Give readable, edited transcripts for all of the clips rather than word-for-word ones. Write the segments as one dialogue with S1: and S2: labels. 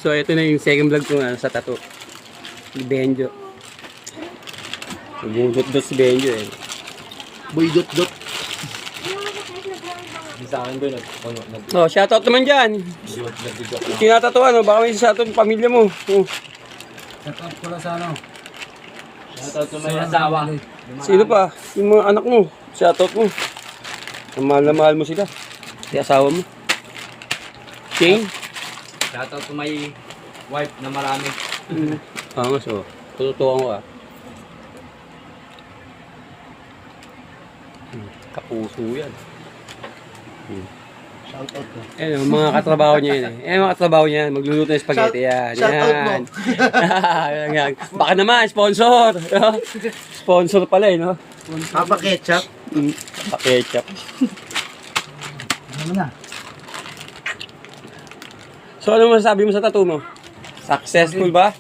S1: So ito na yung second vlog ko sa tattoo. Si Benjo. Bumudot-dot si Benjo eh.
S2: Boy dot-dot.
S3: Sa akin doon,
S1: Oh, shoutout naman dyan. Tinatatuan, oh. Baka may shoutout ng pamilya mo. Oh.
S2: Shoutout ko lang sa ano.
S3: Shoutout to may asawa.
S1: Sino pa? Yung mga anak mo. Shoutout mo. Mahal na mahal mo sila. Si asawa mo. Shane?
S3: Shoutout to my wife na marami.
S1: Angas oh. Tututukan ko ah. Kapuso yan.
S2: Shoutout ko.
S1: Ayun, mga katrabaho niya yun eh. Mga katrabaho niya, magluluto ng spaghetti yan.
S2: Shoutout mo.
S1: Yan. Baka naman, sponsor. Sponsor pala eh, no?
S2: Papa Ketchup.
S1: Pa-ketchup.
S2: Ano na?
S1: So, ano masasabi mo sa tattoo mo? Successful ba?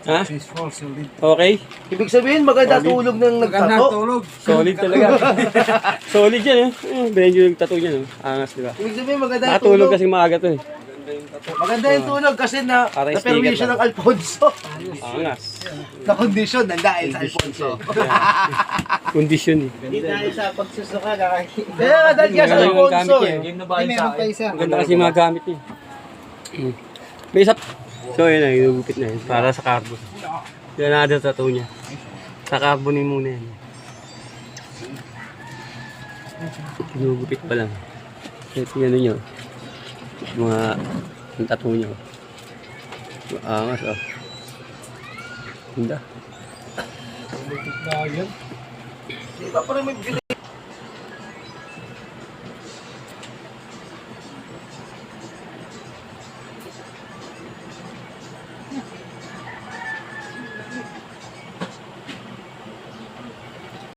S1: Ha?
S2: Successful, solid.
S1: Okay?
S2: Ibig sabihin, maganda tulog ng nagtato.
S1: Solid talaga. Solid yan eh. Benjo yung tattoo niya, no? Angas, di ba?
S2: Ibig sabihin, maganda yung
S1: Nakatulog
S2: tulog.
S1: kasi maaga to eh.
S2: Maganda yung tulog kasi na
S1: Para
S2: permission
S1: sticker
S2: ng Alfonso.
S1: Angas.
S2: Na condition ng dahil sa Alfonso.
S1: Kondisyon eh.
S4: Hindi dahil sa pagsusuka, kakakita.
S2: Kaya nga dahil ka sa
S1: Magaling ang
S2: Alfonso
S1: gamit
S2: eh.
S1: niya.
S3: Game na ba yun sa akin?
S1: Ang ganda kasi yung mga gamit niya. May isa. So yun na, inugupit na yun. Para sa carbon. Yan na tattoo niya. Sa carbonin muna yan. Inugupit pa lang. Ito yung ano nyo. Mga yung tattoo nyo. Angas oh. Ganda.
S2: Di ba parang may